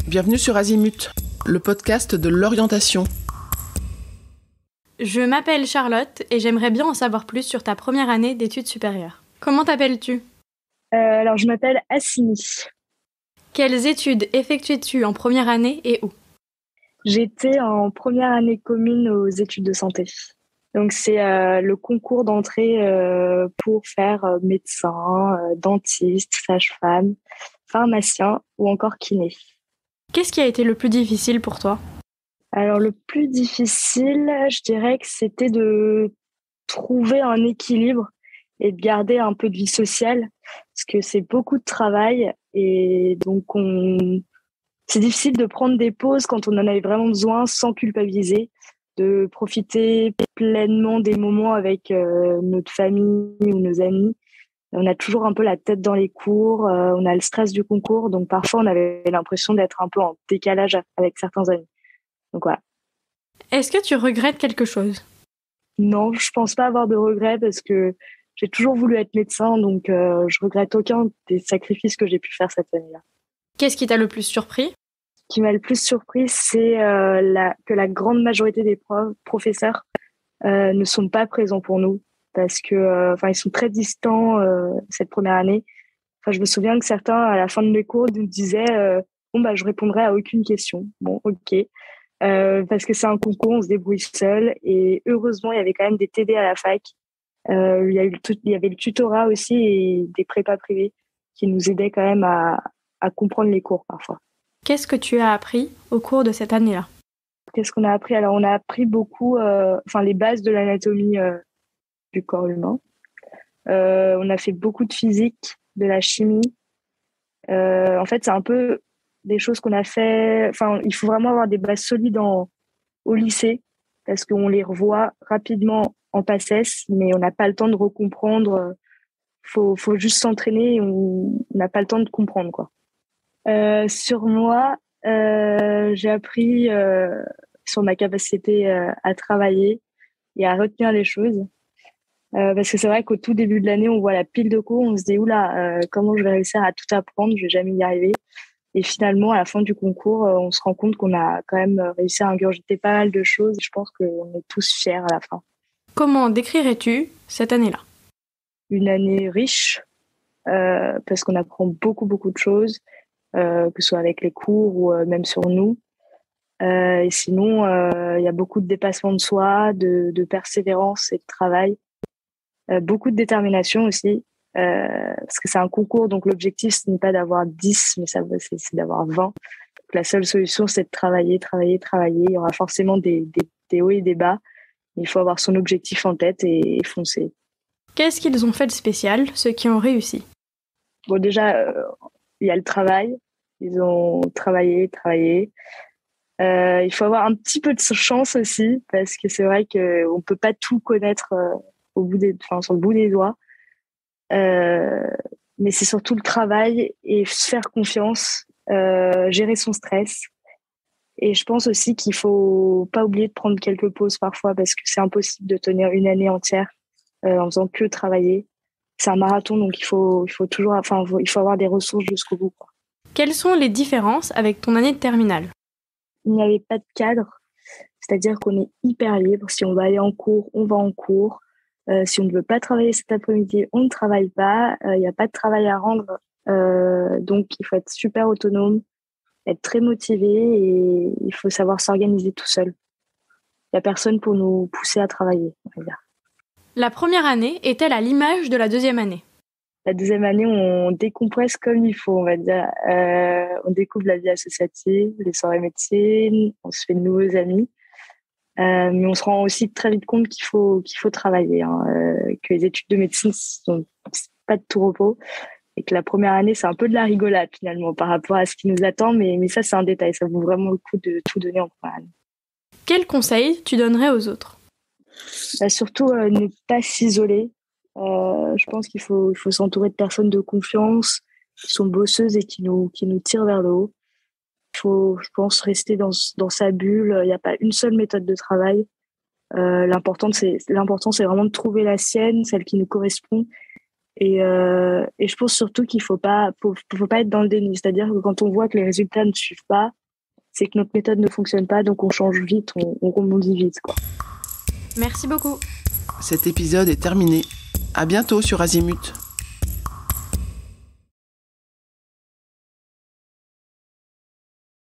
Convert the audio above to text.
Bienvenue sur Azimut, le podcast de l'orientation. Je m'appelle Charlotte et j'aimerais bien en savoir plus sur ta première année d'études supérieures. Comment t'appelles-tu ? Alors, je m'appelle Assini. Quelles études effectuais-tu en première année et où ? J'étais en première année commune aux études de santé. Donc, c'est le concours d'entrée pour faire médecin, dentiste, sage-femme, pharmacien ou encore kiné. Qu'est-ce qui a été le plus difficile pour toi ? Alors, le plus difficile, je dirais que c'était de trouver un équilibre et de garder un peu de vie sociale, parce que c'est beaucoup de travail et donc c'est difficile de prendre des pauses quand on en avait vraiment besoin sans culpabiliser, de profiter pleinement des moments avec notre famille ou nos amis. On a toujours un peu la tête dans les cours, on a le stress du concours, donc parfois on avait l'impression d'être un peu en décalage avec certains amis. Donc voilà. Est-ce que tu regrettes quelque chose ? Non, je pense pas avoir de regrets parce que j'ai toujours voulu être médecin, donc je regrette aucun des sacrifices que j'ai pu faire cette année-là. Qu'est-ce qui t'a le plus surpris ? Ce qui m'a le plus surpris, c'est que la grande majorité des professeurs ne sont pas présents pour nous parce que ils sont très distants cette première année. Enfin, je me souviens que certains, à la fin de mes cours, nous disaient je répondrai à aucune question. Bon, ok. Parce que c'est un concours, on se débrouille seul. Et heureusement, il y avait quand même des TD à la fac. Il y avait le tutorat aussi et des prépas privés qui nous aidaient quand même à comprendre les cours parfois. Qu'est-ce que tu as appris au cours de cette année-là ? Qu'est-ce qu'on a appris ? Alors, on a appris beaucoup les bases de l'anatomie du corps humain. On a fait beaucoup de physique, de la chimie. En fait, c'est un peu des choses qu'on a fait. Enfin, il faut vraiment avoir des bases solides au lycée parce qu'on les revoit rapidement en PACES, mais on n'a pas le temps de recomprendre. Faut juste s'entraîner et on n'a pas le temps de comprendre, quoi. Sur moi, j'ai appris sur ma capacité à travailler et à retenir les choses. Parce que c'est vrai qu'au tout début de l'année, on voit la pile de cours, on se dit oula, comment je vais réussir à tout apprendre, je vais jamais y arriver. Et finalement, à la fin du concours, on se rend compte qu'on a quand même réussi à ingurgiter pas mal de choses. Je pense qu'on est tous fiers à la fin. Comment décrirais-tu cette année-là ? Une année riche, parce qu'on apprend beaucoup de choses, que ce soit avec les cours ou même sur nous. Et sinon, il y a beaucoup de dépassement de soi, de persévérance et de travail. Beaucoup de détermination aussi, parce que c'est un concours, donc l'objectif, ce n'est pas d'avoir 10, mais c'est d'avoir 20. Donc, la seule solution, c'est de travailler. Il y aura forcément des hauts et des bas. Il faut avoir son objectif en tête et foncer. Qu'est-ce qu'ils ont fait de spécial, ceux qui ont réussi ? Bon, déjà, il y a le travail. Ils ont travaillé. Il faut avoir un petit peu de chance aussi, parce que c'est vrai qu'on ne peut pas tout connaître sur le bout des doigts. Mais c'est surtout le travail et se faire confiance, gérer son stress. Et je pense aussi qu'il faut pas oublier de prendre quelques pauses parfois parce que c'est impossible de tenir une année entière en faisant que travailler. C'est un marathon, donc il faut avoir des ressources jusqu'au bout, quoi. Quelles sont les différences avec ton année de terminale ? Il n'y avait pas de cadre, c'est-à-dire qu'on est hyper libre. Si on va aller en cours, on va en cours. Si on ne veut pas travailler cet après-midi, on ne travaille pas. Il n'y a pas de travail à rendre. Donc, il faut être super autonome, être très motivé et il faut savoir s'organiser tout seul. Il n'y a personne pour nous pousser à travailler, on va dire. La première année est-elle à l'image de la deuxième année ? La deuxième année, on décompresse comme il faut, on va dire. On découvre la vie associative, les soirées médecine, on se fait de nouveaux amis. Mais on se rend aussi très vite compte qu'il faut travailler, que les études de médecine sont pas de tout repos et que la première année, c'est un peu de la rigolade finalement par rapport à ce qui nous attend. Mais ça, c'est un détail. Ça vaut vraiment le coup de tout donner en première année. Quel conseil tu donnerais aux autres ? Surtout, ne pas s'isoler. Je pense qu'il faut s'entourer de personnes de confiance qui sont bosseuses et qui nous tirent vers le haut. Il faut, je pense, rester dans sa bulle. Il n'y a pas une seule méthode de travail. L'important, c'est vraiment de trouver la sienne, celle qui nous correspond, Et je pense surtout qu'il faut pas être dans le déni. C'est-à-dire que quand on voit que les résultats ne suivent pas, c'est que notre méthode ne fonctionne pas, donc on change vite, on rebondit vite, quoi. Merci beaucoup. Cet épisode est terminé. À bientôt sur Azimut.